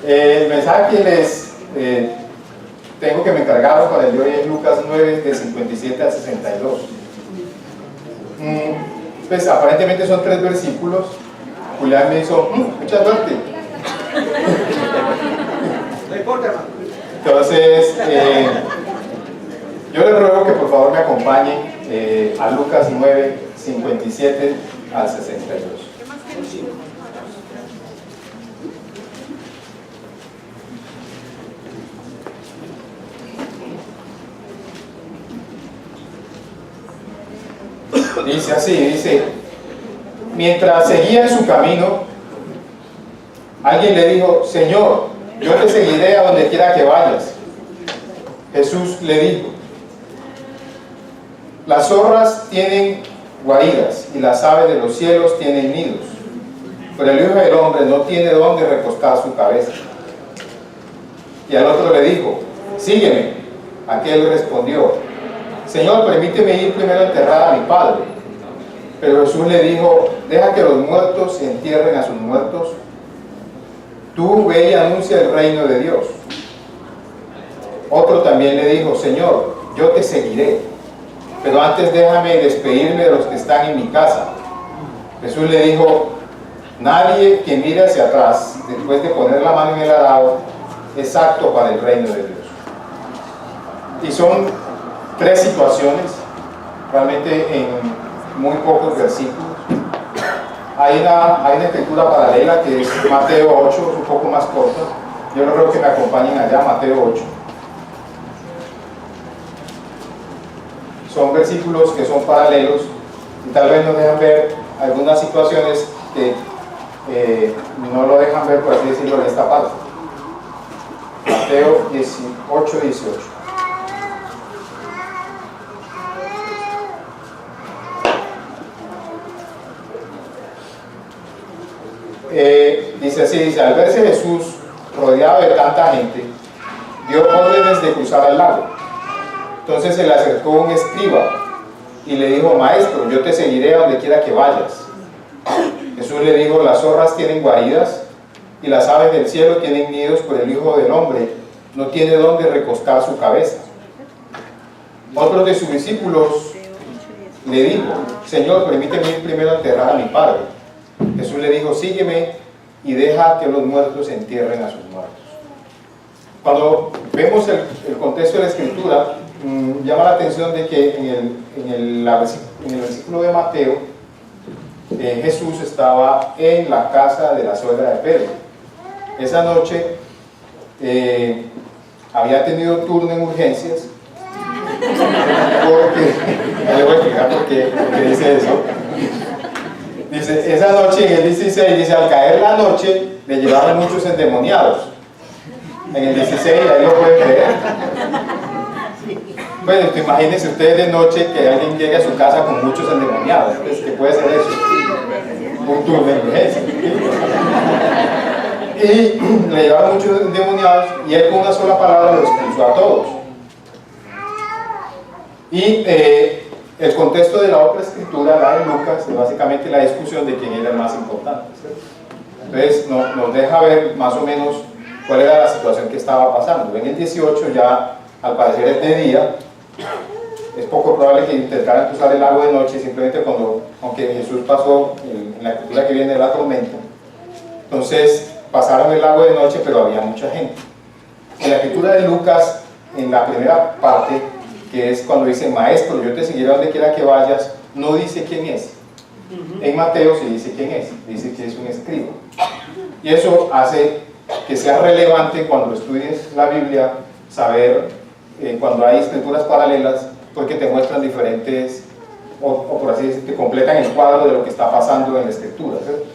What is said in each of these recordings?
El mensaje que les tengo que me encargaron para el de hoy es Lucas 9, de 57 al 62. Pues aparentemente son 3 versículos. Julián me hizo mucha suerte. No importa, hermano. Entonces, yo les ruego que por favor me acompañen a Lucas 9, 57 al 62. Dice así, mientras seguía en su camino, alguien le dijo: Señor, yo te seguiré a donde quiera que vayas. Jesús le dijo: las zorras tienen guaridas y las aves de los cielos tienen nidos, pero el Hijo del Hombre no tiene dónde recostar su cabeza. Y al otro le dijo: sígueme. Aquel respondió: Señor, permíteme ir primero a enterrar a mi padre. Pero Jesús le dijo: deja que los muertos entierren a sus muertos. Tú ve y anuncia el reino de Dios. Otro también le dijo: Señor, yo te seguiré, pero antes déjame despedirme de los que están en mi casa. Jesús le dijo: nadie que mire hacia atrás después de poner la mano en el arado es apto para el reino de Dios. Y son 3 situaciones, realmente en muy pocos versículos. Hay una escritura paralela que es Mateo 8, es un poco más corta. Yo creo que me acompañen allá, Mateo 8. Son versículos que son paralelos y tal vez nos dejan ver algunas situaciones que no lo dejan ver, por así decirlo, en esta parte. Mateo 18, 18. Dice, al verse Jesús rodeado de tanta gente, dio órdenes de cruzar al lago. Entonces se le acercó un escriba y le dijo: maestro, yo te seguiré a donde quiera que vayas. Jesús le dijo: las zorras tienen guaridas y las aves del cielo tienen nidos, pero el Hijo del Hombre no tiene dónde recostar su cabeza. Otro de sus discípulos le dijo: Señor, permíteme ir primero a enterrar a mi padre. Jesús le dijo: sígueme y deja que los muertos entierren a sus muertos. Cuando vemos el contexto de la escritura, llama la atención de que en el versículo de Mateo, Jesús estaba en la casa de la suegra de Pedro. Esa noche había tenido turno en urgencias, porque, ya le voy a explicar por qué dice eso. Dice, esa noche en el 16, dice, al caer la noche le llevaron muchos endemoniados. En el 16, ahí lo pueden creer. Bueno, imagínense ustedes de noche que alguien llegue a su casa con muchos endemoniados. Pues, ¿qué puede ser eso? Un turno de urgencia. Y le llevaron muchos endemoniados y él con una sola palabra los expulsó a todos. Y el contexto de la otra escritura, la de Lucas, es básicamente la discusión de quién era el más importante, ¿cierto? Entonces nos deja ver más o menos cuál era la situación que estaba pasando. En el 18 ya, al parecer es de día, es poco probable que intentaran cruzar el lago de noche, simplemente aunque Jesús pasó en la escritura que viene de la tormenta, entonces pasaron el lago de noche, pero había mucha gente. En la escritura de Lucas, en la primera parte, que es cuando dice: maestro, yo te seguiré donde quiera que vayas, no dice quién es. En Mateo sí dice quién es, dice que es un escriba. Y eso hace que sea relevante cuando estudies la Biblia, saber cuando hay escrituras paralelas, porque te muestran diferentes, o por así decirlo, te completan el cuadro de lo que está pasando en la escritura, ¿cierto?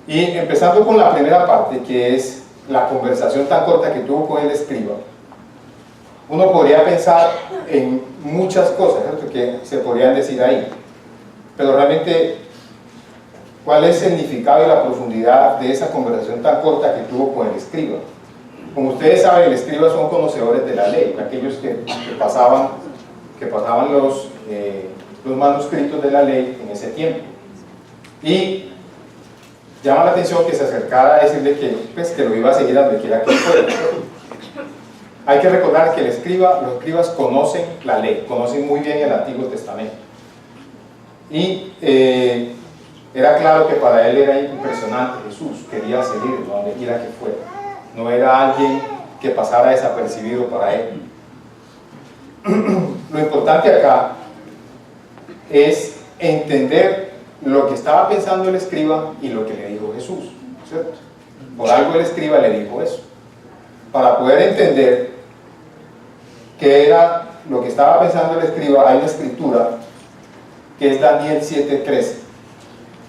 Y empezando con la primera parte, que es la conversación tan corta que tuvo con el escriba, uno podría pensar en muchas cosas, ¿cierto?, que se podrían decir ahí, pero realmente, ¿cuál es el significado y la profundidad de esa conversación tan corta que tuvo con el escriba? Como ustedes saben, el escriba son conocedores de la ley, aquellos que pasaban los manuscritos de la ley en ese tiempo. Y llama la atención que se acercara a decirle que, pues, que lo iba a seguir a donde quiera que fuera. Hay que recordar que los escribas conocen la ley, conocen muy bien el Antiguo Testamento. Y era claro que para él era impresionante Jesús, quería seguirlo a donde quiera que fuera. No era alguien que pasara desapercibido para él. Lo importante acá es entender lo que estaba pensando el escriba y lo que le dijo Jesús, ¿cierto? Por algo el escriba le dijo eso. Para poder entender qué era lo que estaba pensando el escriba, hay una escritura que es Daniel 7:13.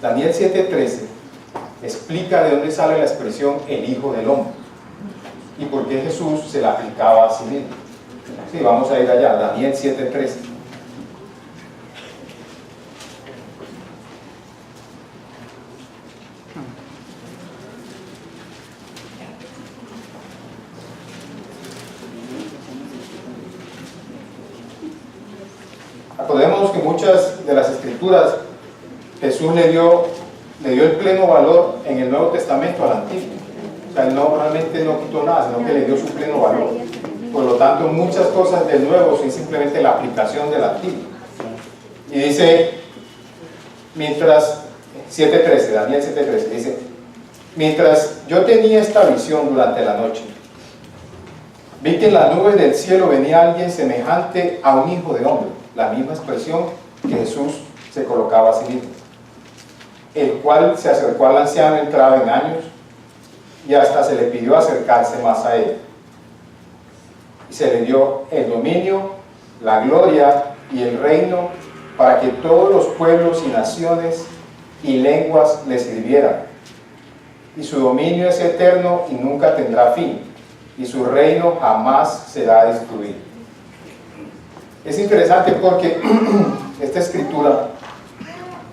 Daniel 7:13 explica de dónde sale la expresión el Hijo del Hombre y por qué Jesús se la aplicaba a sí mismo. Sí, vamos a ir allá, Daniel 7:13. Acordémonos que muchas de las escrituras Jesús le dio el pleno valor en el Nuevo Testamento al Antiguo. O sea, él realmente no quitó nada, sino que le dio su pleno valor. Por lo tanto, muchas cosas del Nuevo son simplemente la aplicación del Antiguo. Y dice, mientras, 7:13, Daniel 7:13, dice, mientras yo tenía esta visión durante la noche, vi que en las nubes del cielo venía alguien semejante a un hijo de hombre, la misma expresión que Jesús se colocaba a sí mismo, el cual se acercó al anciano entrado en años y hasta se le pidió acercarse más a él. Y se le dio el dominio, la gloria y el reino para que todos los pueblos y naciones y lenguas le sirvieran. Y su dominio es eterno y nunca tendrá fin, y su reino jamás será destruido. Es interesante porque esta escritura,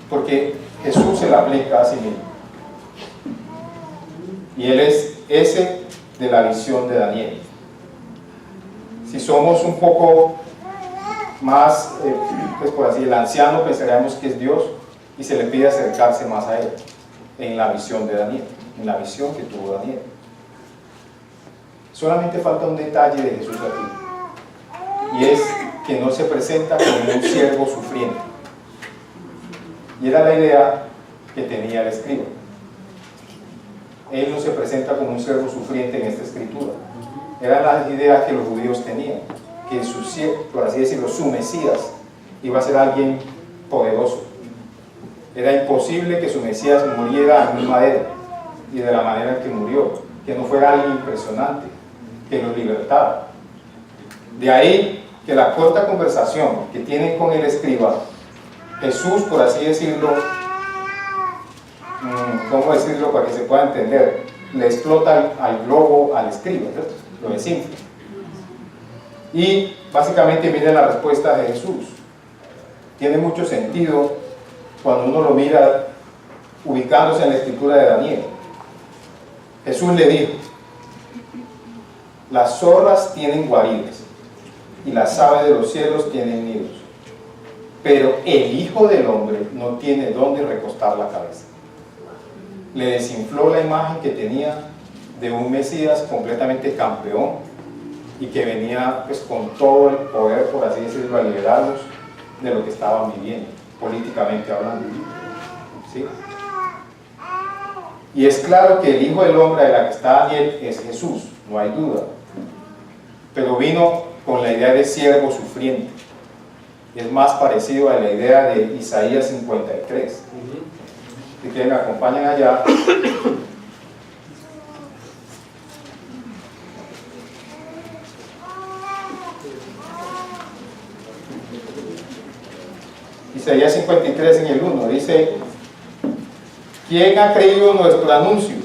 porque Jesús se la aplica a sí mismo. Y él es ese de la visión de Daniel. Si somos un poco más, pues por así, el anciano pensaríamos que es Dios y se le pide acercarse más a él en la visión de Daniel, en la visión que tuvo Daniel. Solamente falta un detalle de Jesús aquí, y es que no se presenta como un siervo sufriente. Y era la idea que tenía el escriba. Él no se presenta como un siervo sufriente en esta escritura. Era la idea que los judíos tenían, que por así decirlo, su Mesías iba a ser alguien poderoso. Era imposible que su Mesías muriera en un madero y de la manera en que murió, que no fuera alguien impresionante, que los libertara. De ahí que la corta conversación que tienen con el escriba, Jesús, por así decirlo, ¿cómo decirlo para que se pueda entender? Le explota al globo al escriba, ¿cierto? Lo desinfla. Y básicamente miren la respuesta de Jesús. Tiene mucho sentido cuando uno lo mira ubicándose en la escritura de Daniel. Jesús le dijo: las zorras tienen guaridas y las aves de los cielos tienen nidos, pero el Hijo del Hombre no tiene dónde recostar la cabeza. Le desinfló la imagen que tenía de un Mesías completamente campeón y que venía pues con todo el poder, por así decirlo, a liberarlos de lo que estaban viviendo, políticamente hablando. ¿Sí? Y es claro que el Hijo del Hombre de la que está Daniel es Jesús, no hay duda, pero vino con la idea de siervo sufriente. Es más parecido a la idea de Isaías 53. Si quieren, me acompañan allá. Isaías 53 en el 1 dice: ¿quién ha creído nuestro anuncio?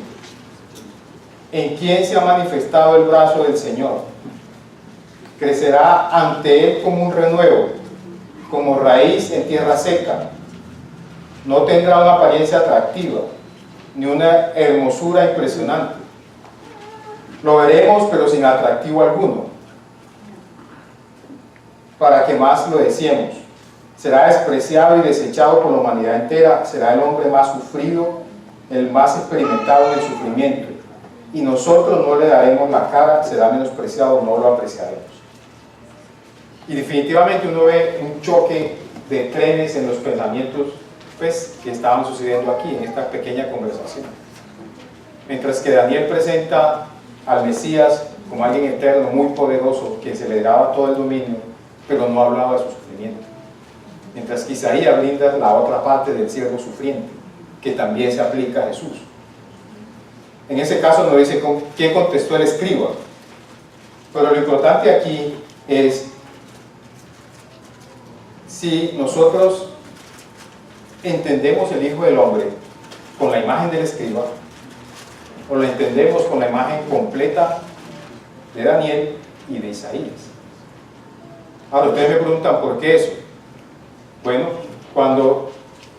¿En quién se ha manifestado el brazo del Señor? Crecerá ante él como un renuevo, como raíz en tierra seca. No tendrá una apariencia atractiva, ni una hermosura impresionante. Lo veremos, pero sin atractivo alguno, para que más lo deseemos. Será despreciado y desechado por la humanidad entera. Será el hombre más sufrido el más experimentado en el sufrimiento, y nosotros no le daremos la cara, será menospreciado, no lo apreciaremos. Y definitivamente uno ve un choque de trenes en los pensamientos pues, que estaban sucediendo aquí, en esta pequeña conversación. Mientras que Daniel presenta al Mesías como alguien eterno, muy poderoso, que se le daba todo el dominio, pero no hablaba de su sufrimiento. Mientras que Isaías brinda la otra parte del siervo sufriente, que también se aplica a Jesús. En ese caso nos dice quién contestó el escriba. Pero lo importante aquí es si nosotros entendemos el Hijo del Hombre con la imagen del escriba, o lo entendemos con la imagen completa de Daniel y de Isaías. Ahora ustedes me preguntan ¿por qué eso? Bueno, cuando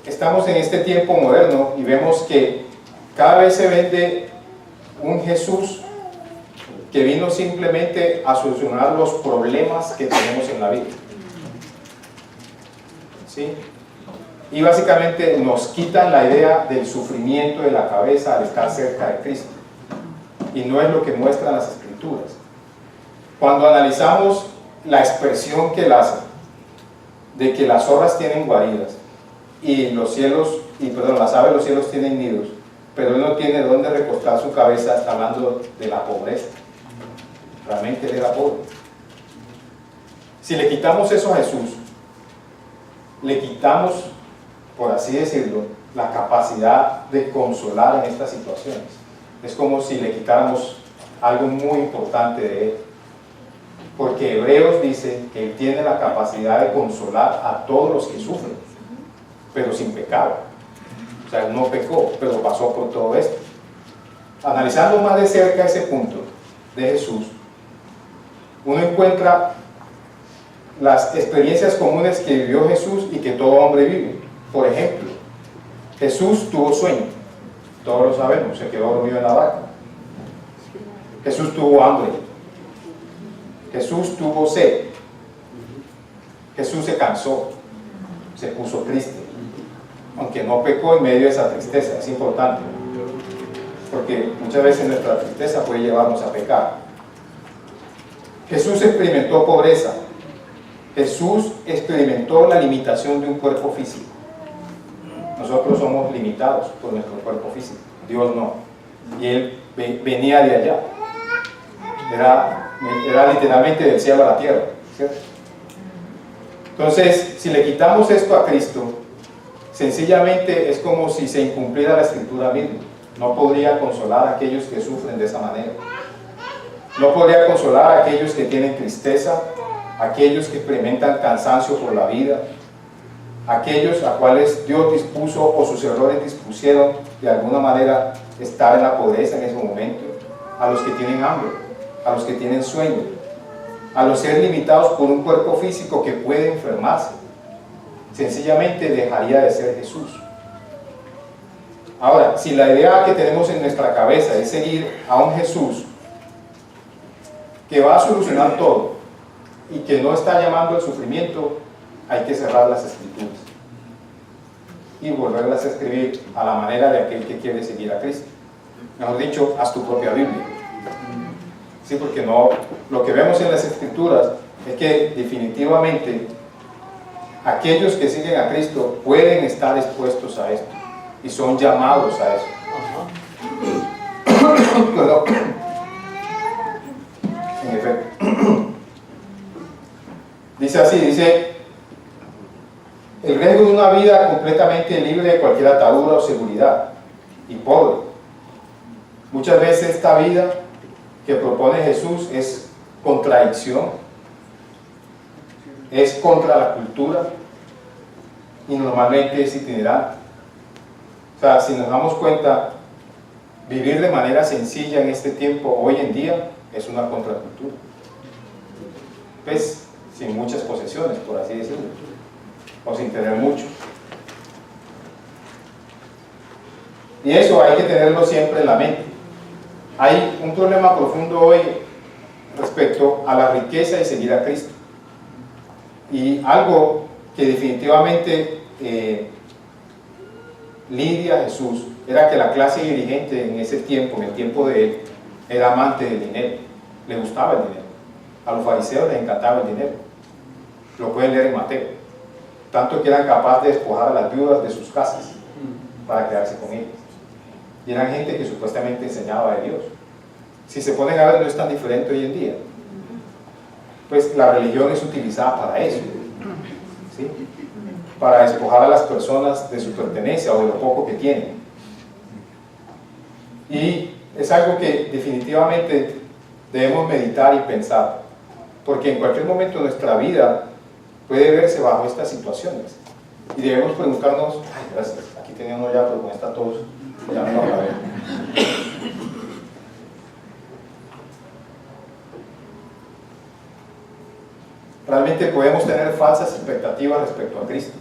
estamos en este tiempo moderno y vemos que cada vez se vende un Jesús que vino simplemente a solucionar los problemas que tenemos en la vida, ¿sí? Y básicamente nos quitan la idea del sufrimiento de la cabeza al estar cerca de Cristo, y no es lo que muestran las Escrituras. Cuando analizamos la expresión que él hace de que las zorras tienen guaridas y las aves de los cielos tienen nidos, pero él no tiene dónde recostar su cabeza, está hablando de la pobreza. Realmente él era pobre. Si le quitamos eso a Jesús, le quitamos, por así decirlo, la capacidad de consolar en estas situaciones. Es como si le quitáramos algo muy importante de él. Porque Hebreos dice que él tiene la capacidad de consolar a todos los que sufren, pero sin pecado. O sea, él no pecó, pero pasó por todo esto. Analizando más de cerca ese punto de Jesús, uno encuentra las experiencias comunes que vivió Jesús y que todo hombre vive. Por ejemplo, Jesús tuvo sueño, todos lo sabemos, se quedó dormido en la barca. Jesús tuvo hambre, Jesús tuvo sed, Jesús se cansó, se puso triste, aunque no pecó en medio de esa tristeza. Es importante, porque muchas veces nuestra tristeza puede llevarnos a pecar. Jesús experimentó pobreza, Jesús experimentó la limitación de un cuerpo físico. Nosotros somos limitados por nuestro cuerpo físico, Dios no, y Él venía de allá, era literalmente del cielo a la tierra, ¿cierto? Entonces, si le quitamos esto a Cristo, sencillamente es como si se incumpliera la Escritura misma. No podría consolar a aquellos que sufren de esa manera, no podría consolar a aquellos que tienen tristeza, aquellos que experimentan cansancio por la vida, aquellos a cuales Dios dispuso o sus errores dispusieron de alguna manera estar en la pobreza en ese momento, a los que tienen hambre, a los que tienen sueño, a los ser limitados por un cuerpo físico que puede enfermarse. Sencillamente dejaría de ser Jesús. Ahora, si la idea que tenemos en nuestra cabeza es seguir a un Jesús que va a solucionar todo y que no está llamando al sufrimiento, hay que cerrar las Escrituras y volverlas a escribir a la manera de aquel que quiere seguir a Cristo. Mejor dicho, haz tu propia Biblia. Sí, porque no, lo que vemos en las Escrituras es que definitivamente aquellos que siguen a Cristo pueden estar expuestos a esto y son llamados a eso. En efecto. Dice así, dice: el riesgo de una vida completamente libre de cualquier atadura o seguridad y pobre. Muchas veces esta vida que propone Jesús es contradicción, es contra la cultura y normalmente es itinerante. O sea, si nos damos cuenta, vivir de manera sencilla en este tiempo, hoy en día, es una contracultura. Pues, sin muchas posesiones, por así decirlo, o sin tener mucho. Y eso hay que tenerlo siempre en la mente. Hay un problema profundo hoy respecto a la riqueza y seguir a Cristo. Y algo que definitivamente lidia a Jesús era que la clase dirigente en ese tiempo, en el tiempo de él, era amante del dinero, le gustaba el dinero. A los fariseos les encantaba el dinero. Lo pueden leer en Mateo. Tanto que eran capaces de despojar a las viudas de sus casas para quedarse con ellas. Y eran gente que supuestamente enseñaba de Dios. Si se ponen a ver, no es tan diferente hoy en día. Pues la religión es utilizada para eso, ¿sí? Para despojar a las personas de su pertenencia o de lo poco que tienen. Y es algo que definitivamente debemos meditar y pensar, porque en cualquier momento de nuestra vida puede verse bajo estas situaciones. Y debemos preguntarnos, ay, gracias, aquí tenía uno ya, pero como están todos, ya no lo acabé. Realmente podemos tener falsas expectativas respecto a Cristo.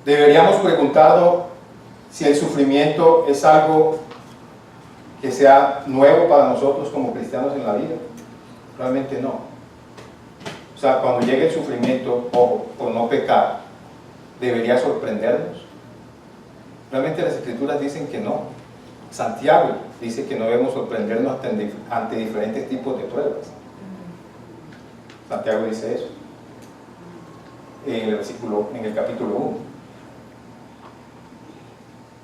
Deberíamos preguntarnos si el sufrimiento es algo que sea nuevo para nosotros como cristianos en la vida. Realmente no. O sea, cuando llegue el sufrimiento, ojo, por no pecar, debería sorprendernos. Realmente las Escrituras dicen que no. Santiago dice que no debemos sorprendernos ante diferentes tipos de pruebas. Santiago dice eso en el capítulo 1.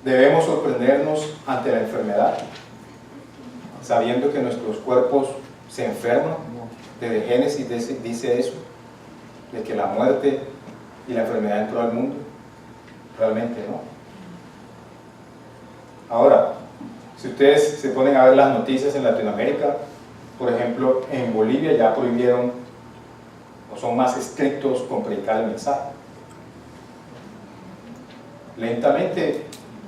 Debemos sorprendernos ante la enfermedad, sabiendo que nuestros cuerpos se enferman. Desde Génesis dice eso, de que la muerte y la enfermedad entró al mundo. Realmente no. Ahora, si ustedes se ponen a ver las noticias en Latinoamérica, por ejemplo, en Bolivia ya prohibieron o son más estrictos con predicar el mensaje. Lentamente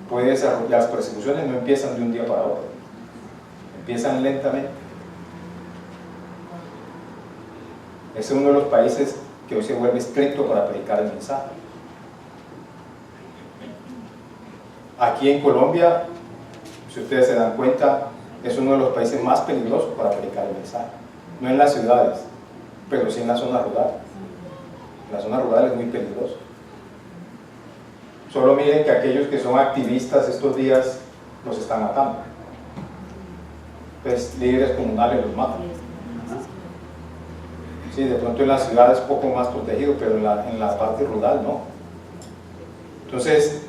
puede desarrollar, las persecuciones no empiezan de un día para otro, empiezan lentamente. Ese es uno de los países que hoy se vuelve estricto para predicar el mensaje. Aquí en Colombia, si ustedes se dan cuenta, es uno de los países más peligrosos para predicar el mensaje. No en las ciudades, pero sí en la zona rural. En la zona rural es muy peligroso. Solo miren que aquellos que son activistas estos días los están matando. Pues líderes comunales los matan. Sí, de pronto en la ciudad es poco más protegido, pero en la parte rural no. Entonces,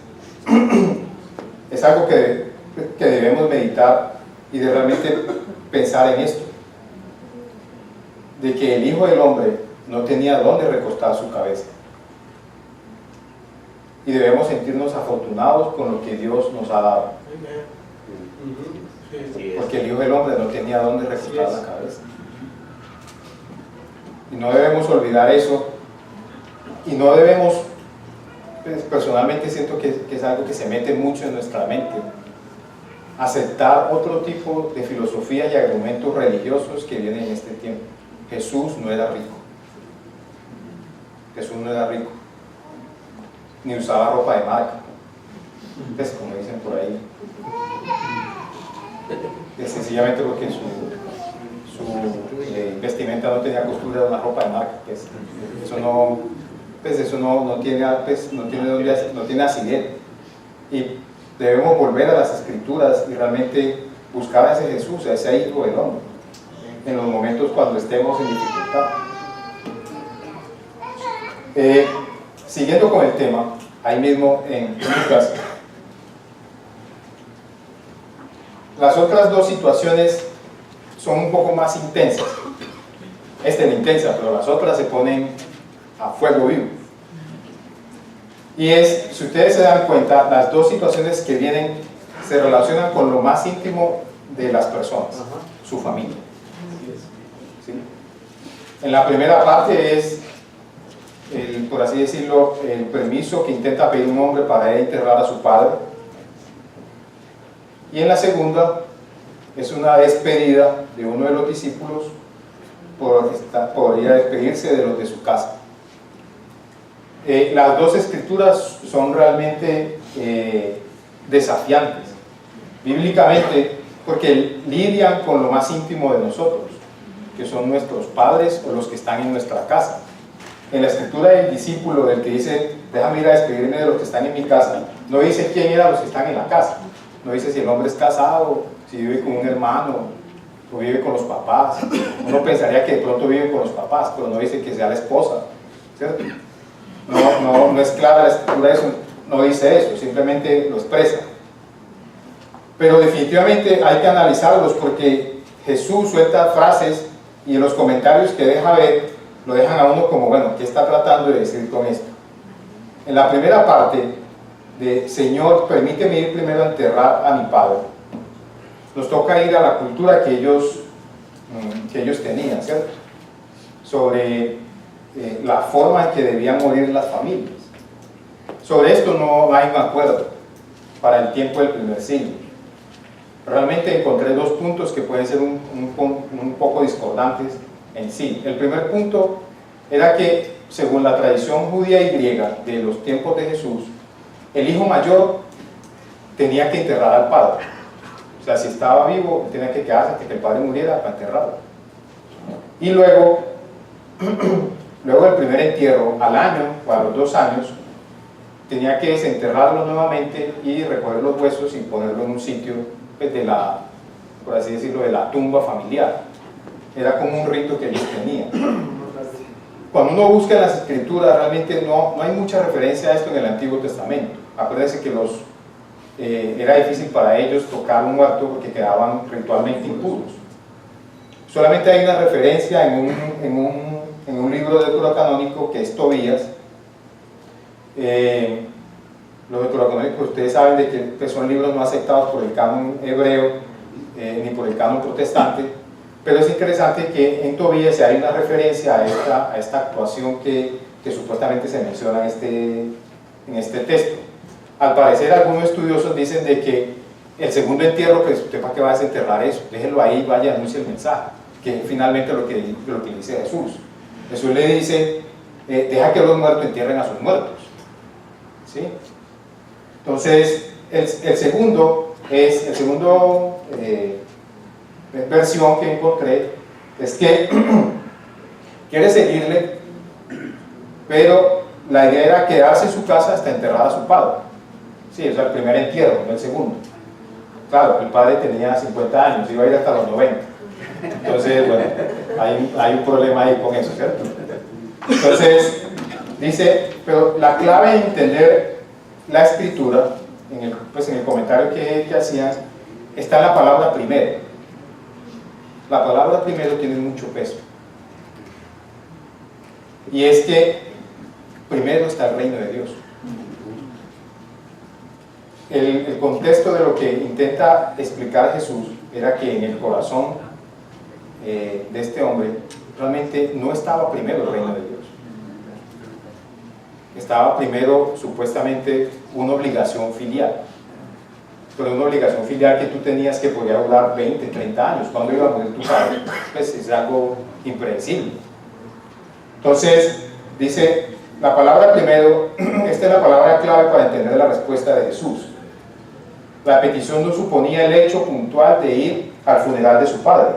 es algo que debemos meditar y de realmente pensar en esto. De que el Hijo del Hombre no tenía dónde recostar su cabeza. Y debemos sentirnos afortunados con lo que Dios nos ha dado. Porque el Hijo del Hombre no tenía dónde recostar la cabeza. Y no debemos olvidar eso. Y no debemos, pues, personalmente siento que es algo que se mete mucho en nuestra mente, aceptar otro tipo de filosofía y argumentos religiosos que vienen en este tiempo. Jesús no era rico. Jesús no era rico. Ni usaba ropa de marca. Pues, como dicen por ahí. Es sencillamente porque su vestimenta no tenía costura de una ropa de marca. Pues, eso no tiene asidero. Y debemos volver a las Escrituras y realmente buscar a ese Jesús, a ese Hijo del Hombre, en los momentos cuando estemos en dificultad. Siguiendo con el tema, ahí mismo en Lucas, las otras dos situaciones son un poco más intensas. Esta es intensa, pero las otras se ponen a fuego vivo. Y si ustedes se dan cuenta, las dos situaciones que vienen se relacionan con lo más íntimo de las personas, su familia. ¿Sí? En la primera parte es, por así decirlo, el permiso que intenta pedir un hombre para ir a enterrar a su padre. Y en la segunda es una despedida de uno de los discípulos por ir a despedirse de los de su casa. Las dos escrituras son realmente desafiantes, bíblicamente, porque lidian con lo más íntimo de nosotros, que son nuestros padres o los que están en nuestra casa. En la escritura del discípulo, del que dice déjame ir a despedirme de los que están en mi casa. No dice quién eran los que están en la casa, no dice si el hombre es casado, si vive con un hermano o vive con los papás. Uno pensaría que de pronto vive con los papás, pero no dice que sea la esposa, ¿cierto? No es clara la escritura, eso no dice eso, simplemente lo expresa. Pero definitivamente hay que analizarlos, porque Jesús suelta frases y en los comentarios que deja ver, lo dejan a uno como, bueno, ¿qué está tratando de decir con esto? En la primera parte de Señor, permíteme ir primero a enterrar a mi padre, nos toca ir a la cultura que ellos tenían, ¿cierto? Sobre la forma en que debían morir las familias. Sobre esto no hay un acuerdo para el tiempo del primer siglo. Realmente encontré dos puntos que pueden ser un poco discordantes en sí. El primer punto era que, según la tradición judía y griega de los tiempos de Jesús, el hijo mayor tenía que enterrar al padre. O sea, si estaba vivo, tenía que quedarse hasta que el padre muriera para enterrarlo. Y luego el primer entierro, al año o a los 2 años, tenía que desenterrarlo nuevamente y recoger los huesos y ponerlo en un sitio, pues, por así decirlo, de la tumba familiar. Era como un rito que ellos tenían. Cuando uno busca en las escrituras, realmente no hay mucha referencia a esto en el Antiguo Testamento. Acuérdense que era difícil para ellos tocar un muerto porque quedaban ritualmente impuros. Solamente hay una referencia en un libro deuterocanónico que es Tobías. Los deuterocanónicos, ustedes saben de que son libros no aceptados por el canon hebreo ni por el canon protestante, pero es interesante que en Tobías hay una referencia a esta actuación que supuestamente se menciona en este texto. Al parecer, algunos estudiosos dicen de que el segundo entierro, pues usted para qué va a desenterrar eso, déjelo ahí, vaya y anuncie el mensaje, que es finalmente lo que dice Jesús. Jesús le dice, deja que los muertos entierren a sus muertos, ¿sí? Entonces, el segundo versión que encontré es que quiere seguirle, pero la idea era quedarse en su casa hasta enterrar a su padre. Sí, es el primer entierro, no el segundo. Claro, el padre tenía 50 años, iba a ir hasta los 90. Entonces, bueno, hay un problema ahí con eso, ¿cierto? Entonces, dice, pero la clave de entender la escritura, en el comentario que hacían, está en la palabra primero. La palabra primero tiene mucho peso. Y es que primero está el reino de Dios. El contexto de lo que intenta explicar Jesús era que en el corazón de este hombre realmente no estaba primero el reino de Dios. Estaba primero supuestamente una obligación filial, pero una obligación filial que tú tenías que podía durar 20, 30 años. ¿Cuándo iba a morir tu padre? Pues es algo impredecible. Entonces dice la palabra primero. Esta es la palabra clave para entender la respuesta de Jesús. La petición no suponía el hecho puntual de ir al funeral de su padre,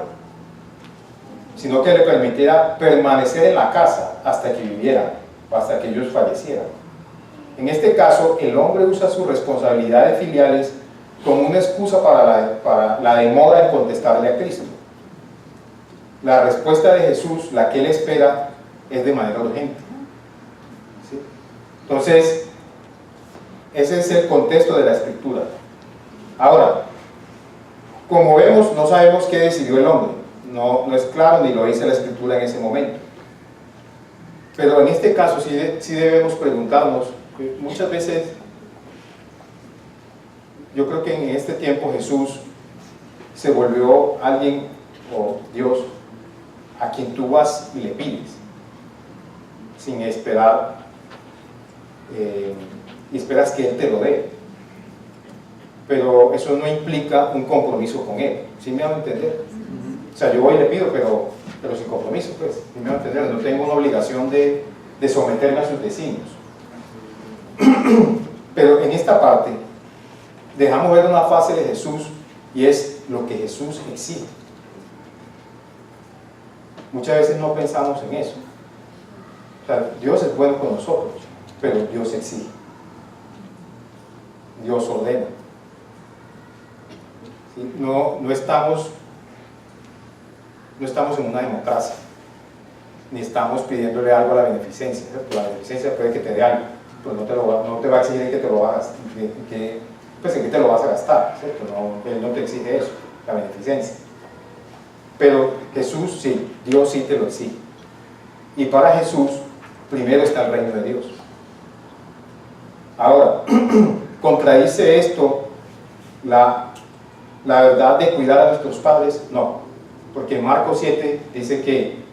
sino que le permitiera permanecer en la casa hasta que viviera, o hasta que ellos fallecieran. En este caso, el hombre usa sus responsabilidades filiales como una excusa para la demora en contestarle a Cristo. La respuesta de Jesús, la que él espera, es de manera urgente. ¿Sí? Entonces, ese es el contexto de la escritura. Ahora, como vemos, no sabemos qué decidió el hombre. No es claro ni lo dice la escritura en ese momento. Pero en este caso sí debemos preguntarnos, muchas veces, yo creo que en este tiempo Jesús se volvió alguien, o Dios, a quien tú vas y le pides, sin esperar, y esperas que Él te lo dé. Pero eso no implica un compromiso con Él. ¿Sí me van a entender? O sea, yo voy y le pido, pero sin compromiso, pues. ¿Sí me van a entender? No tengo una obligación de someterme a sus designios. Pero en esta parte dejamos ver una fase de Jesús, y es lo que Jesús exige. Muchas veces no pensamos en eso. O sea, Dios es bueno con nosotros, pero Dios exige, Dios ordena. ¿Sí? No estamos en una democracia, ni estamos pidiéndole algo a la beneficencia, ¿cierto? La beneficencia puede que te dé algo, pero no te va a exigir que te lo hagas, pues en qué te lo vas a gastar, ¿cierto? Él no te exige eso, la beneficencia. Pero Jesús sí, Dios sí te lo exige. Y para Jesús, primero está el reino de Dios. Ahora, ¿contradice esto la verdad de cuidar a nuestros padres? No, porque en Marcos 7 dice que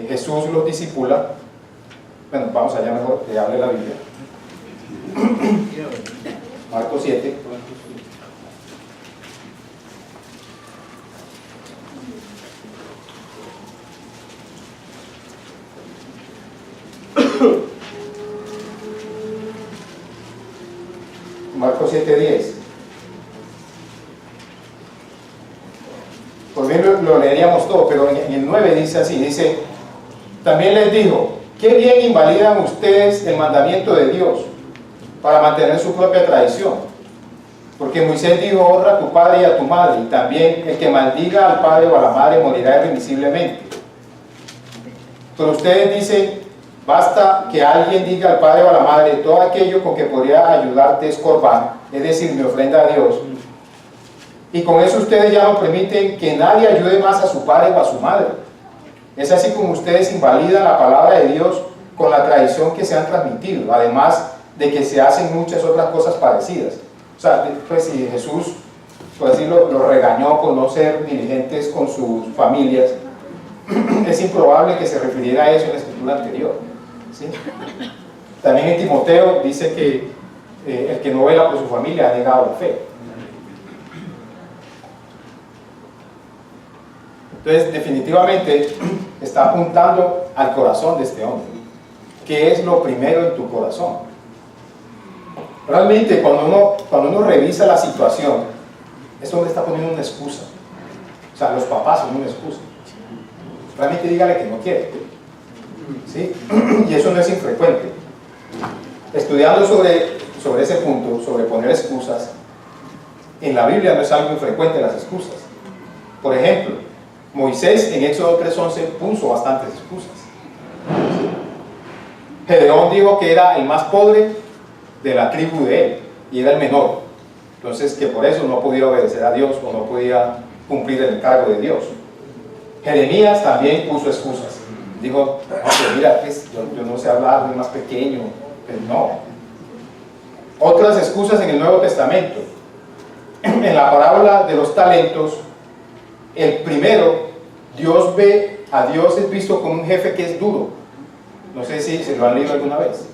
Jesús los discipula. Bueno, vamos allá mejor que hable la Biblia. Marcos 7. Marcos 7:10. Por bien lo leeríamos todo, pero en el 9 dice así, dice, también les dijo, qué bien invalidan ustedes el mandamiento de Dios para mantener su propia tradición. Porque Moisés dijo, honra a tu padre y a tu madre, y también el que maldiga al padre o a la madre morirá irremisiblemente. Pero ustedes dicen, basta que alguien diga al padre o a la madre, todo aquello con que podría ayudarte es corbán, es decir, mi ofrenda a Dios. Y con eso ustedes ya no permiten que nadie ayude más a su padre o a su madre. Es así como ustedes invalidan la palabra de Dios con la tradición que se han transmitido, además de que se hacen muchas otras cosas parecidas. O sea, pues si Jesús, por decirlo, los regañó por no ser diligentes con sus familias, es improbable que se refiriera a eso en la escritura anterior, ¿sí? También en Timoteo dice que el que no vela por su familia ha negado la fe. Entonces, definitivamente está apuntando al corazón de este hombre. ¿Qué es lo primero en tu corazón? Realmente, cuando uno revisa la situación, este hombre está poniendo una excusa. O sea, los papás son una excusa. Realmente dígale que no quiere, ¿sí? Y eso no es infrecuente. Estudiando sobre ese punto, sobre poner excusas, en la Biblia no es algo infrecuente las excusas. Por ejemplo, Moisés en Éxodo 3:11 puso bastantes excusas. Gedeón dijo que era el más pobre de la tribu de él y era el menor, entonces que por eso no podía obedecer a Dios o no podía cumplir el encargo de Dios. Jeremías también puso excusas, dijo, no, pues mira, pues, yo no sé hablar, soy más pequeño, pues no. Otras excusas en el Nuevo Testamento, en la parábola de los talentos, el primero, Dios ve a Dios es visto como un jefe que es duro. No sé si se lo han leído alguna vez,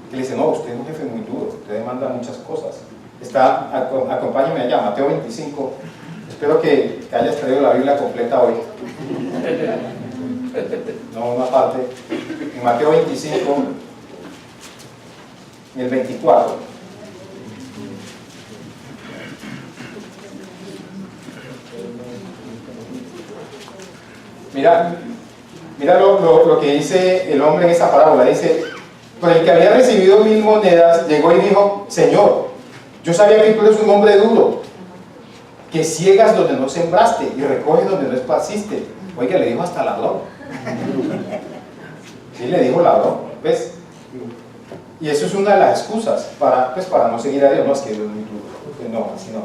que le dice, no, usted es un jefe muy duro, usted demanda muchas cosas. Acompáñeme allá, Mateo 25. Espero que hayas traído la Biblia completa hoy, no una parte. En Mateo 25, en el 24. Mira lo que dice el hombre en esa parábola. Dice, pero el que había recibido 1000 monedas llegó y dijo, Señor, yo sabía que tú eres un hombre duro, que ciegas donde no sembraste y recoges donde no esparciste. Oiga, le dijo hasta ladrón. Sí, le dijo ladrón, ¿ves? Y eso es una de las excusas para no seguir a Dios. No, es que Dios es muy duro. No, así no.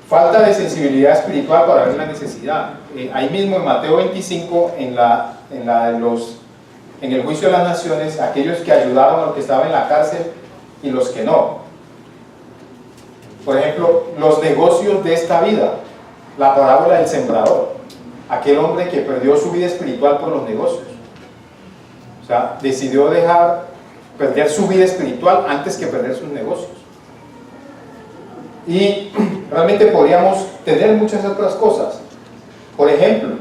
Falta de sensibilidad espiritual para ver la necesidad. Ahí mismo en Mateo 25, en el juicio de las naciones, aquellos que ayudaron a los que estaban en la cárcel y los que no. Por ejemplo, los negocios de esta vida, la parábola del sembrador, aquel hombre que perdió su vida espiritual por los negocios. O sea, decidió perder su vida espiritual antes que perder sus negocios. Y realmente podríamos tener muchas otras cosas. Por ejemplo,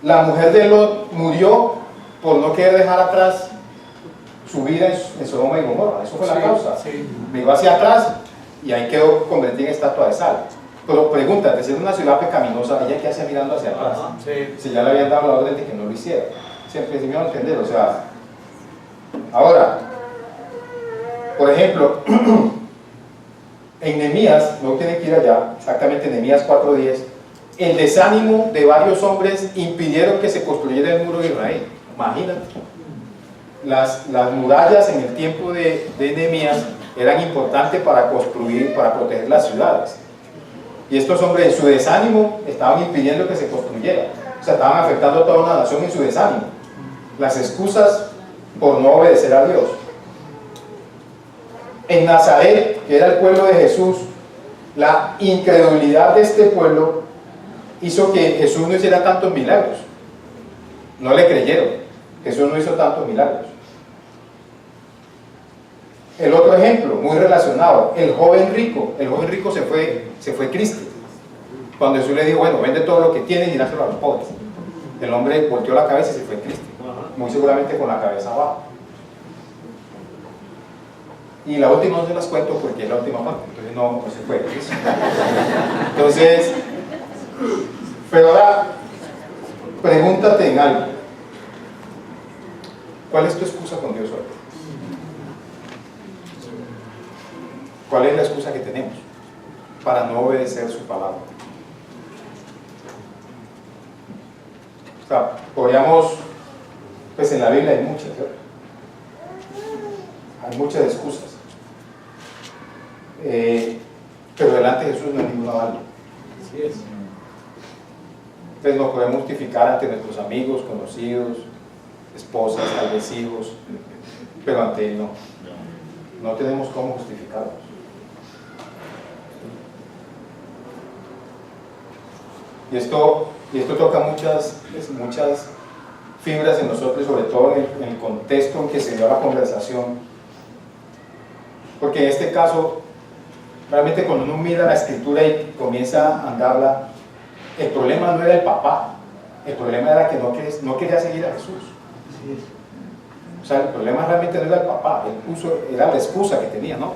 la mujer de Lot murió por no querer dejar atrás su vida en Sodoma y Gomorra. Eso fue la causa. Me iba hacia atrás y ahí quedó convertida en estatua de sal. Pero pregúntate, si es una ciudad pecaminosa, ¿ella qué hace mirando hacia atrás? Si ya le habían dado la orden de que no lo hiciera. Siempre se me va a entender, o sea, ahora, por ejemplo, en Nehemías, no tienen que ir allá, exactamente Nehemías 4:10, el desánimo de varios hombres impidieron que se construyera el muro de Israel. Imagínate, las murallas en el tiempo de Nehemías eran importantes para construir, para proteger las ciudades. Y estos hombres en su desánimo estaban impidiendo que se construyera. O sea, estaban afectando a toda una nación en su desánimo. Las excusas por no obedecer a Dios. En Nazaret, que era el pueblo de Jesús, la incredulidad de este pueblo hizo que Jesús no hiciera tantos milagros. No le creyeron. Jesús no hizo tantos milagros. El otro ejemplo, muy relacionado, el joven rico. El joven rico se fue triste. Cuando Jesús le dijo, bueno, vende todo lo que tienes y dáselo a los pobres. El hombre volteó la cabeza y se fue triste. Muy seguramente con la cabeza abajo. Y la última no se las cuento porque es la última parte, entonces no se puede. Entonces, pero ahora, pregúntate en algo. ¿Cuál es tu excusa con Dios hoy? ¿Cuál es la excusa que tenemos para no obedecer su palabra? O sea, podríamos, pues en la Biblia hay muchas, ¿cierto? Hay muchas excusas. Pero delante de Jesús no hay ninguna válida. Así es. Entonces nos podemos justificar ante nuestros amigos, conocidos, esposas, tal vez hijos, pero ante Él no. No tenemos cómo justificarnos. Y esto toca muchas fibras en nosotros, sobre todo en el contexto en que se dio la conversación. Porque en este caso, realmente cuando uno mira la escritura y comienza a andarla, el problema no era el papá, el problema era que no quería seguir a Jesús. O sea, el problema realmente no era el papá, era la excusa que tenía, ¿no?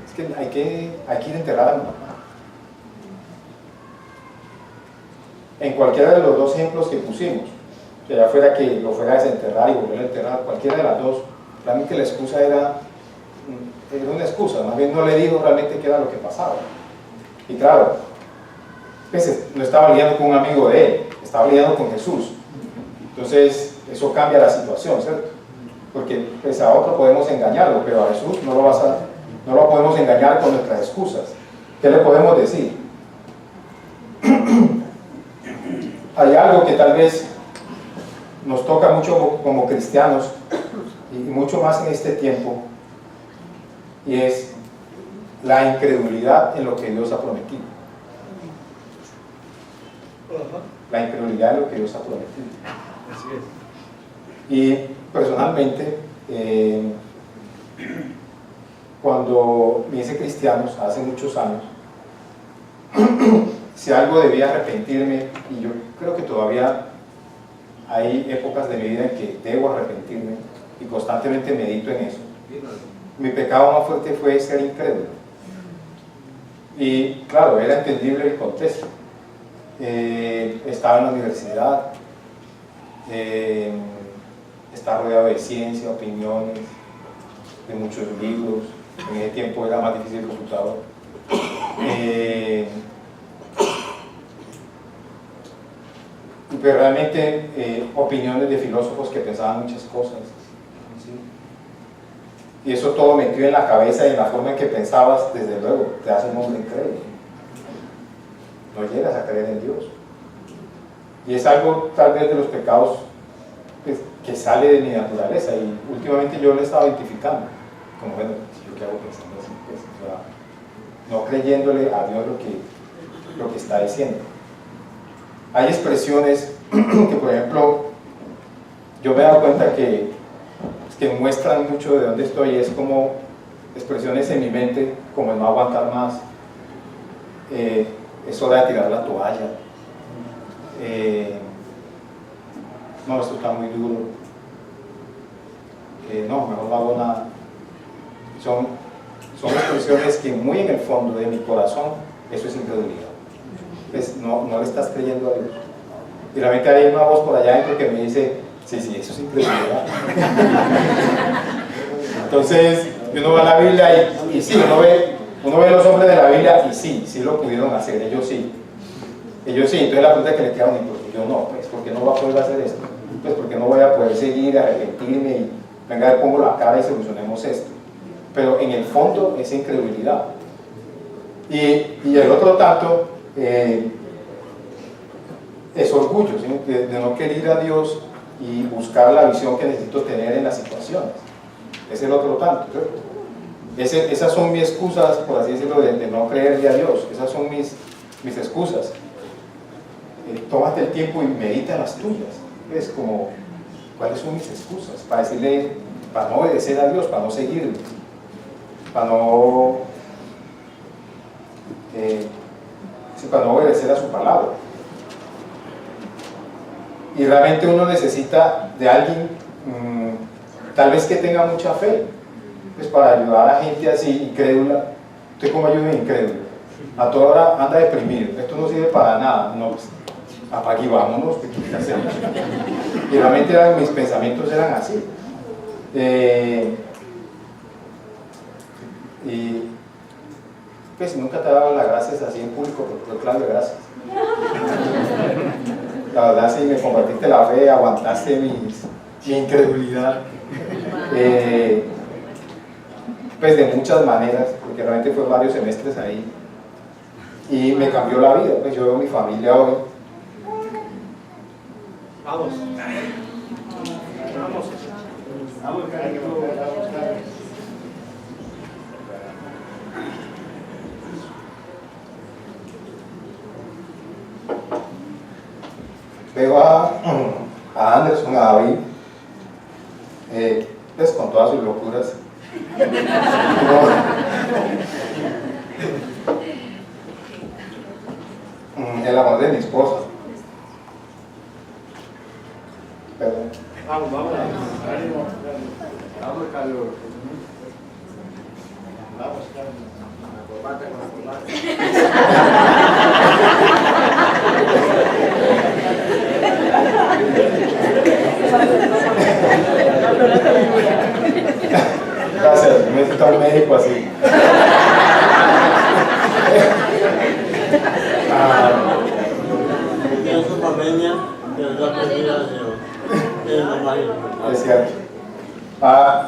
Es que hay que ir a enterrar a mi papá. En cualquiera de los dos ejemplos que pusimos, que ya fuera que lo fuera a desenterrar y volver a enterrar, cualquiera de las dos, realmente la excusa era una excusa, más bien no le dijo realmente qué era lo que pasaba. Y claro, pues, no estaba lidiando con un amigo de él, estaba lidiando con Jesús. Entonces, eso cambia la situación, ¿cierto? Porque pues, a otro podemos engañarlo, pero a Jesús no lo podemos engañar con nuestras excusas. ¿Qué le podemos decir? Hay algo que tal vez nos toca mucho como cristianos, y mucho más en este tiempo, y es la incredulidad en lo que Dios ha prometido. La incredulidad en lo que Dios ha prometido. Así es. Y personalmente, cuando me hice cristiano hace muchos años, si algo debía arrepentirme, y yo creo que todavía hay épocas de mi vida en que debo arrepentirme y constantemente medito en eso. Mi pecado más fuerte fue ser incrédulo. Y claro, era entendible el contexto. Estaba en la universidad, estaba rodeado de ciencia, opiniones, de muchos libros. En ese tiempo era más difícil el computador. Pero realmente opiniones de filósofos que pensaban muchas cosas, ¿sí? Y eso todo metido en la cabeza y en la forma en que pensabas, desde luego, te hace un hombre incrédulo. No llegas a creer en Dios. Y es algo tal vez de los pecados pues, que sale de mi naturaleza, y últimamente yo lo he estado identificando como, bueno, yo qué hago pensando así, pues, o sea, no creyéndole a Dios lo que está diciendo. Hay expresiones que, por ejemplo, yo me he dado cuenta que muestran mucho de dónde estoy. Es como expresiones en mi mente, como el no aguantar más, es hora de tirar la toalla, no, esto está muy duro, no, mejor no hago nada. Son expresiones que muy en el fondo de mi corazón, eso es incredulidad. Pues no le estás creyendo a Dios. Y realmente hay una voz por allá dentro que me dice, Sí, eso es incredulidad. Entonces, uno va a la Biblia y sí, uno ve los hombres de la Biblia y sí lo pudieron hacer, ellos sí. Entonces la pregunta que le queda a uno, yo no, pues, ¿por qué no voy a poder hacer esto? Pues, porque no voy a poder seguir, arrepentirme y venga, pongo la cara y solucionemos esto. Pero en el fondo es incredulidad. Y el otro tanto es orgullo, ¿sí? de no querer a Dios y buscar la visión que necesito tener en las situaciones. Es el otro tanto, ¿sí? Esas son mis excusas, por así decirlo, de no creerle a Dios. Esas son mis excusas. Tómate el tiempo y medita las tuyas. Es como, ¿cuáles son mis excusas? Para decirle, para no obedecer a Dios, para no seguirle, para no obedecer a su palabra. Y realmente uno necesita de alguien, tal vez que tenga mucha fe, pues para ayudar a gente así, incrédula. ¿Usted cómo ayuda a un incrédulo? A toda hora anda deprimido, esto no sirve para nada. No, pues, apague y vámonos, ¿qué hacemos? Y realmente mis pensamientos eran así. Y pues nunca te he dado las gracias así en público, pero claro, gracias. La verdad, sí, me compartiste la fe, aguantaste mi incredulidad. Pues de muchas maneras, porque realmente fue varios semestres ahí. Y me cambió la vida, pues yo veo mi familia hoy. Vamos. Veo a Anderson, a David, pues con todas sus locuras. El amor de mi esposa. Perdón. Vamos, Carlos. Vamos, Carlos. Con la Gracias, necesito un médico así. Es cierto.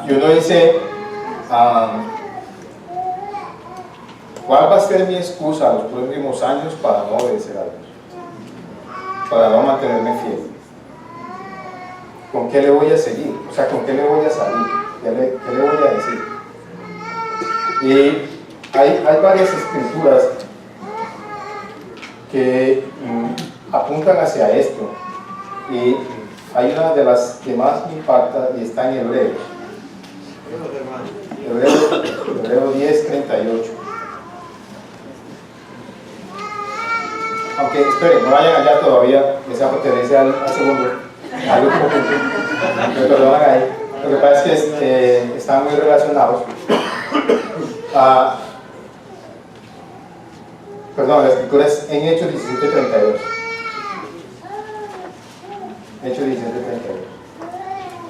Y uno dice, ¿cuál va a ser mi excusa los próximos años para no obedecer a Dios? Para no mantenerme fiel. ¿Con qué le voy a seguir? O sea, ¿con qué le voy a salir? ¿Qué le voy a decir? Y hay varias escrituras que apuntan hacia esto. Y hay una de las que más me impacta y está en Hebreos. Hebreo 10:38. Aunque esperen, no vayan allá todavía, esa pertenece al segundo, al último punto. Me perdonan ahí. Lo que pasa es que están muy relacionados. Perdón, la escritura es en Hechos 17:32. Hechos 17:32.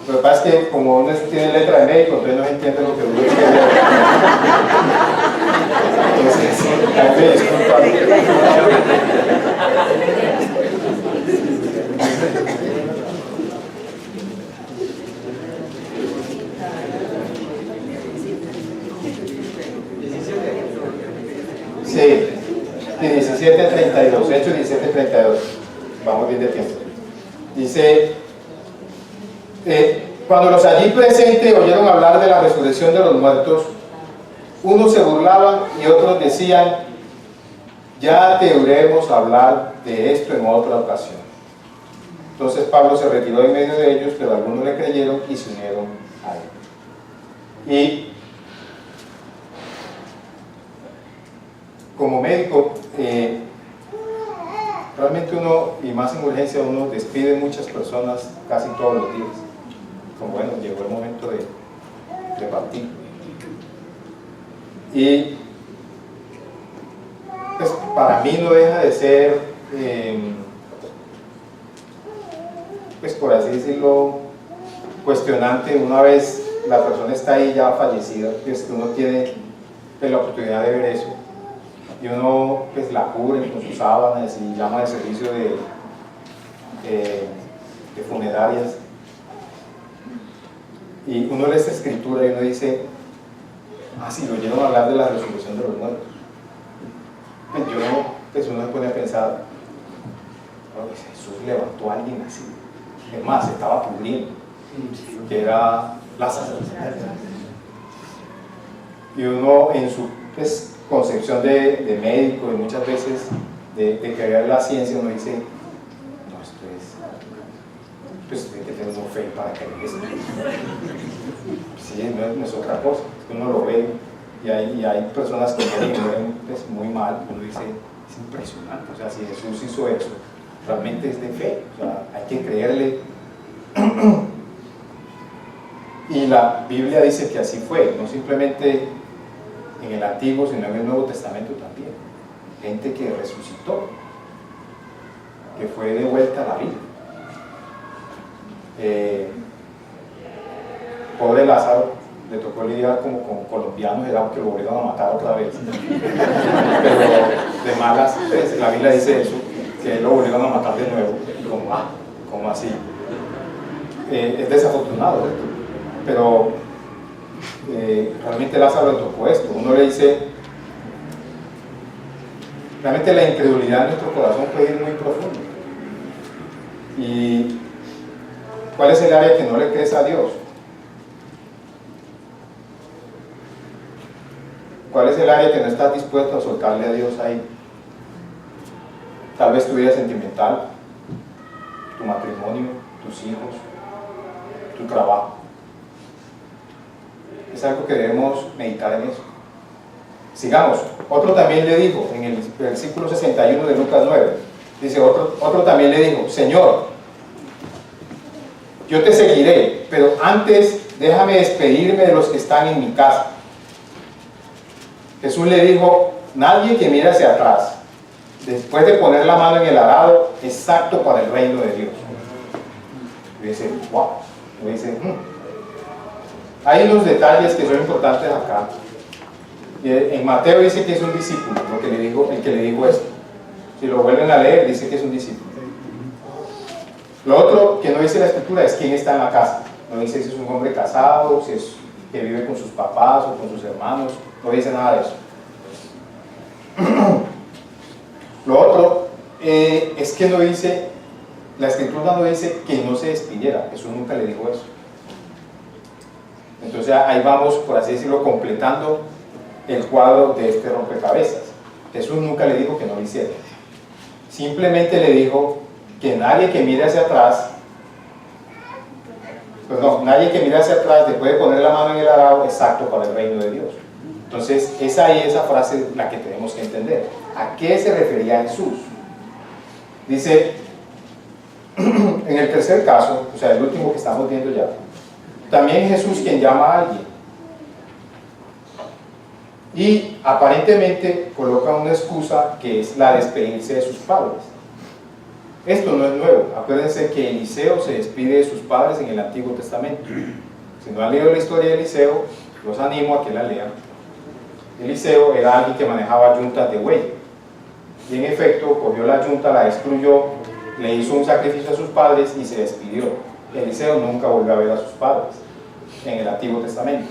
Lo que pasa es que como uno tiene letra de médico, entonces no se entiende lo que uno quiere. Entonces, me disculpan. Sí, 17:32, Hechos 17:32. Vamos bien de tiempo. Dice, cuando los allí presentes oyeron hablar de la resurrección de los muertos, unos se burlaban y otros decían, ya te oiremos hablar de esto en otra ocasión. Entonces Pablo se retiró en medio de ellos, pero algunos le creyeron y se unieron a él. Y como médico, realmente uno, y más en urgencia, uno despide muchas personas casi todos los días. Como bueno, llegó el momento de partir. Y pues, para mí no deja de ser pues por así decirlo, cuestionante una vez la persona está ahí ya fallecida, pues que uno tiene pues, la oportunidad de ver eso, y uno pues la cubre con sus sábanas y llama de servicio de funerarias, y uno lee esta escritura y uno dice, sí, lo oyeron hablar de la resurrección de los muertos. Pues uno se pone a pensar, Jesús levantó a alguien así, es más, se estaba pudriendo, que era Lázaro. Y uno en su pues, concepción de médico y muchas veces de creer la ciencia, uno dice, no, esto es, pues hay que tener una fe para creer esto. Sí, no es otra cosa, es que uno lo ve y hay personas que mueren pues, muy mal, uno dice, es impresionante, o sea, si Jesús hizo eso, realmente es de fe, o sea, hay que creerle. Y la Biblia dice que así fue, no simplemente en el Antiguo, sino en el Nuevo Testamento también. Gente que resucitó, que fue de vuelta a la vida. Pobre Lázaro, le tocó lidiar como con colombianos, era que lo volvieron a matar otra vez. Pero de malas, pues, la Biblia dice eso, que lo volvieron a matar de nuevo. ¿Cómo así? Es desafortunado, ¿cierto? Pero realmente Lázaro le tocó esto. Uno le dice, realmente la incredulidad en nuestro corazón puede ir muy profundo. ¿Y cuál es el área que no le crees a Dios? ¿Cuál es el área que no estás dispuesto a soltarle a Dios ahí? Tal vez tu vida sentimental, tu matrimonio, tus hijos, tu trabajo. Es algo que debemos meditar en eso. Sigamos. Otro también le dijo, en el versículo 61 de Lucas 9, dice, otro también le dijo, Señor, yo te seguiré, pero antes déjame despedirme de los que están en mi casa. Jesús le dijo, nadie que mire hacia atrás, después de poner la mano en el arado, es apto para el reino de Dios. Y dice, wow. Y dice, Hay unos detalles que son importantes acá. En Mateo dice que es un discípulo, el que le dijo esto. Si lo vuelven a leer, dice que es un discípulo. Lo otro que no dice la escritura es quién está en la casa. No dice si es un hombre casado, si es que vive con sus papás o con sus hermanos. No dice nada de eso. Lo otro es que no dice, la escritura no dice que no se despidiera. Jesús nunca le dijo eso. Entonces ahí vamos, por así decirlo, completando el cuadro de este rompecabezas. Jesús nunca le dijo que no lo hiciera. Simplemente le dijo que nadie que mire hacia atrás, nadie que mire hacia atrás después de poner la mano en el arado es apto para el reino de Dios. Entonces es ahí esa frase la que tenemos que entender. ¿A qué se refería Jesús? Dice, en el tercer caso, o sea, el último que estamos viendo ya, también Jesús quien llama a alguien. Y aparentemente coloca una excusa que es la de despedirse de sus padres. Esto no es nuevo. Acuérdense que Eliseo se despide de sus padres en el Antiguo Testamento. Si no han leído la historia de Eliseo, los animo a que la lean. Eliseo era alguien que manejaba yuntas de buey. Y en efecto, cogió la yunta, la destruyó, le hizo un sacrificio a sus padres y se despidió. Eliseo nunca volvió a ver a sus padres en el Antiguo Testamento.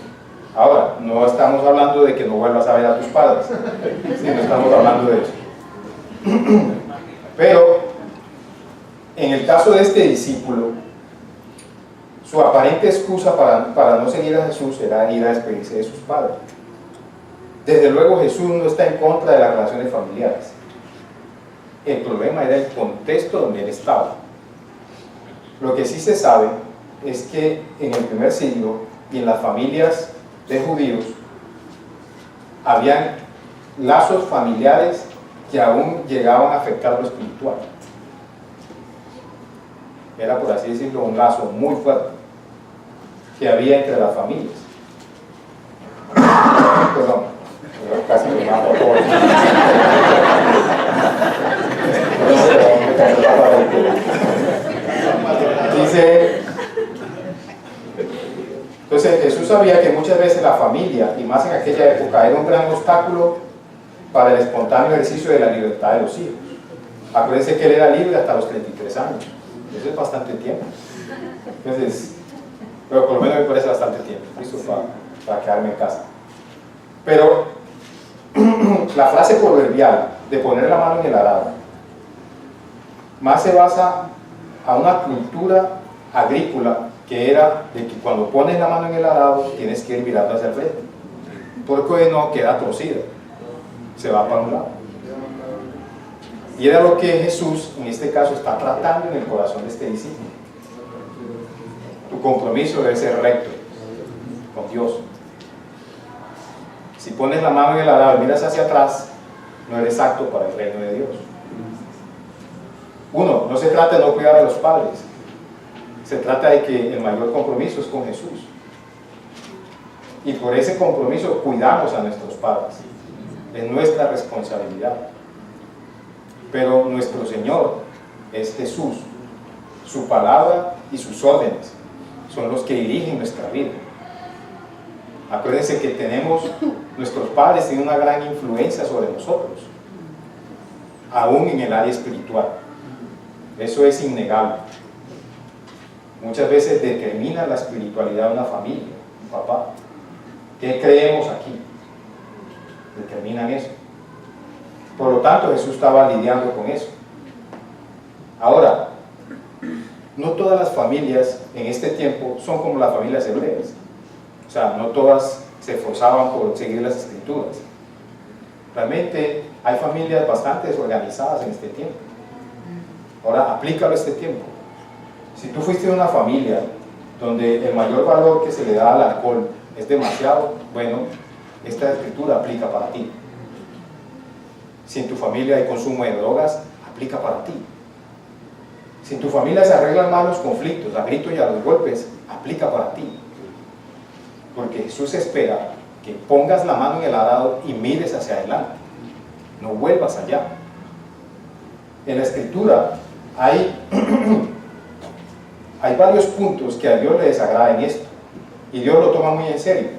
Ahora, no estamos hablando de que no vuelvas a ver a tus padres, no estamos hablando de eso. Pero, en el caso de este discípulo, su aparente excusa para no seguir a Jesús era ir a despedirse de sus padres. Desde luego Jesús no está en contra de las relaciones familiares. El problema era el contexto donde él estaba. Lo que sí se sabe es que en el primer siglo y en las familias de judíos habían lazos familiares que aún llegaban a afectar lo espiritual. Era, por así decirlo, un lazo muy fuerte que había entre las familias. Perdón, casi me mato. muchas veces la familia, y más en aquella época, era un gran obstáculo para el espontáneo ejercicio de la libertad de los hijos. Acuérdense que él era libre hasta los 33 años. Eso es bastante tiempo. Entonces, pero por lo menos me parece bastante tiempo, listo, para quedarme en casa. Pero la frase proverbial de poner la mano en el arado más se basa a una cultura agrícola que era de que cuando pones la mano en el arado tienes que ir mirando hacia el frente, porque no queda torcida, se va para un lado. Y era lo que Jesús en este caso está tratando en el corazón de este discípulo. Tu compromiso debe ser recto con Dios. Si pones la mano en el arado y miras hacia atrás, no eres apto para el reino de Dios. Uno, no se trata de no cuidar a los padres, se trata de que el mayor compromiso es con Jesús. Y por ese compromiso cuidamos a nuestros padres. Es nuestra responsabilidad. Pero nuestro Señor es Jesús. Su palabra y sus órdenes son los que dirigen nuestra vida. Acuérdense que nuestros padres tienen una gran influencia sobre nosotros, aún en el área espiritual. Eso es innegable. Muchas veces determina la espiritualidad de una familia, un papá. ¿Qué creemos aquí? Determinan eso. Por lo tanto, Jesús estaba lidiando con eso. Ahora, no todas las familias en este tiempo son como las familias hebreas. O sea, no todas se esforzaban por seguir las escrituras. Realmente hay familias bastante desorganizadas en este tiempo. Ahora, aplícalo a este tiempo. Si tú fuiste de una familia donde el mayor valor que se le da al alcohol es demasiado, bueno, esta escritura aplica para ti. Si en tu familia hay consumo de drogas, aplica para ti. Si en tu familia se arreglan mal los conflictos, a gritos y a los golpes, aplica para ti. Porque Jesús espera que pongas la mano en el arado y mires hacia adelante. No vuelvas allá. En la escritura hay varios puntos que a Dios le desagradan esto. Y Dios lo toma muy en serio.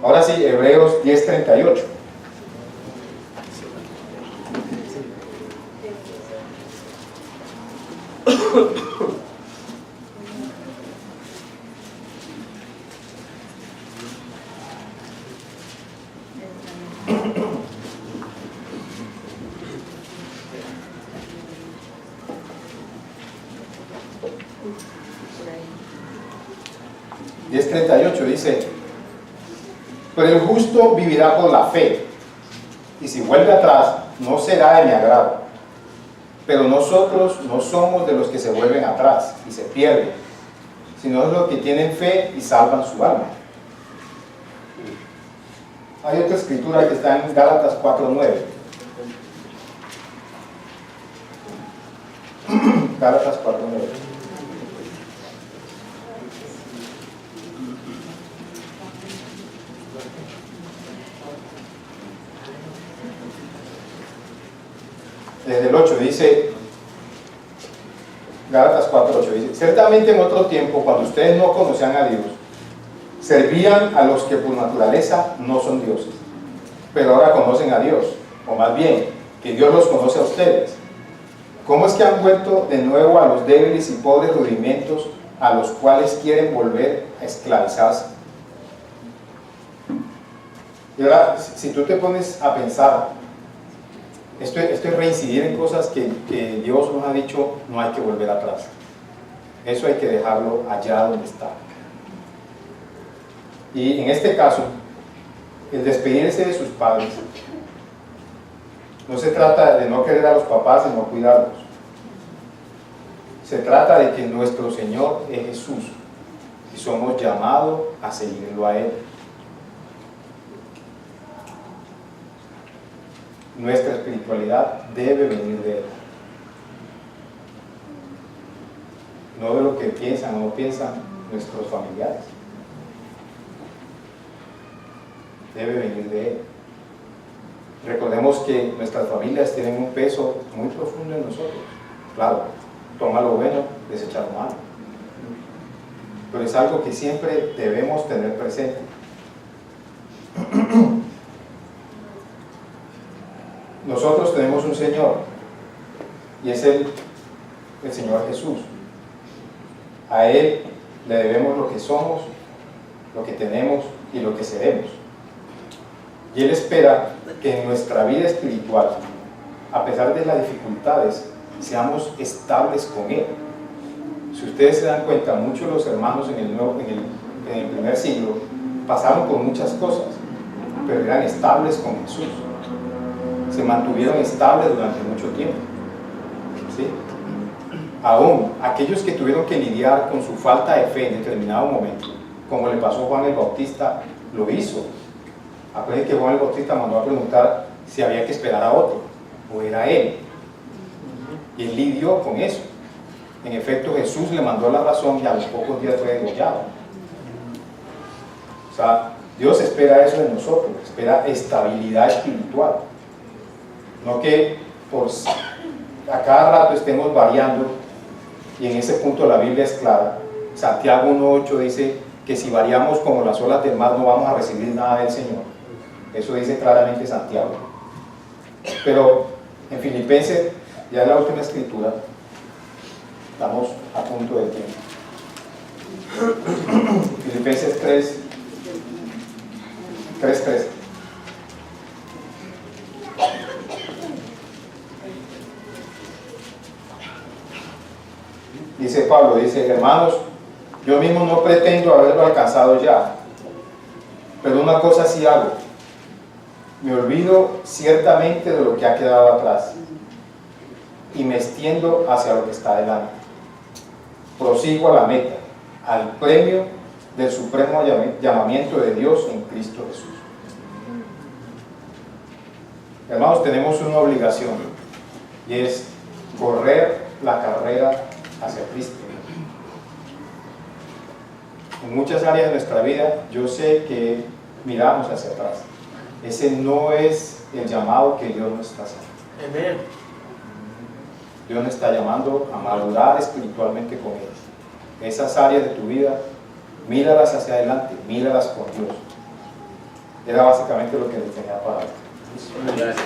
Ahora sí, Hebreos 10:38. Dice: pero el justo vivirá por la fe, y si vuelve atrás no será de mi agrado. Pero nosotros no somos de los que se vuelven atrás y se pierden, sino de los que tienen fe y salvan su alma. Hay otra escritura que está en Gálatas 4:9. Gálatas 4:9. Desde el 8 dice, Gálatas 4:8 dice: ciertamente en otro tiempo, cuando ustedes no conocían a Dios, servían a los que por naturaleza no son dioses, pero ahora conocen a Dios, o más bien, que Dios los conoce a ustedes. ¿Cómo es que han vuelto de nuevo a los débiles y pobres rudimentos a los cuales quieren volver a esclavizarse? Y ahora, si tú te pones a pensar, esto es reincidir en cosas que Dios nos ha dicho, no hay que volver atrás. Eso hay que dejarlo allá donde está. Y en este caso, el despedirse de sus padres, no se trata de no querer a los papás y no cuidarlos. Se trata de que nuestro Señor es Jesús y somos llamados a seguirlo a Él. Nuestra espiritualidad debe venir de Él, no de lo que piensan o no piensan nuestros familiares. Debe venir de Él. Recordemos que nuestras familias tienen un peso muy profundo en nosotros. Claro, toma lo bueno, desecha lo malo, pero es algo que siempre debemos tener presente. nosotros tenemos un Señor, y es el Señor Jesús. A Él le debemos lo que somos, lo que tenemos y lo que seremos. Y Él espera que en nuestra vida espiritual, a pesar de las dificultades, seamos estables con Él. Si ustedes se dan cuenta, muchos de los hermanos en el primer siglo pasaron por muchas cosas, pero eran estables con Jesús. Se mantuvieron estables durante mucho tiempo. ¿Sí? Aún aquellos que tuvieron que lidiar con su falta de fe en determinado momento, como le pasó a Juan el Bautista, lo hizo. Acuérdense que Juan el Bautista mandó a preguntar si había que esperar a otro, o era él. Y él lidió con eso. En efecto, Jesús le mandó la razón y a los pocos días fue degollado. O sea, Dios espera eso de nosotros, espera estabilidad espiritual. No que a cada rato estemos variando, y en ese punto la Biblia es clara. Santiago 1:8 dice que si variamos como las olas del mar no vamos a recibir nada del Señor. Eso dice claramente Santiago. Pero en Filipenses, ya en la última escritura, estamos a punto del tiempo. Filipenses 3:13. Dice Pablo, dice: hermanos, yo mismo no pretendo haberlo alcanzado ya, pero una cosa sí hago: me olvido ciertamente de lo que ha quedado atrás y me extiendo hacia lo que está delante. Prosigo a la meta, al premio del supremo llamamiento de Dios en Cristo Jesús. Hermanos, tenemos una obligación, y es correr la carrera hacia Cristo. En muchas áreas de nuestra vida, yo sé que miramos hacia atrás. Ese no es el llamado que Dios nos está haciendo. Amén. Dios nos está llamando a madurar espiritualmente con Él. Esas áreas de tu vida, míralas hacia adelante, míralas con Dios. Era básicamente lo que les tenía para hoy. Gracias.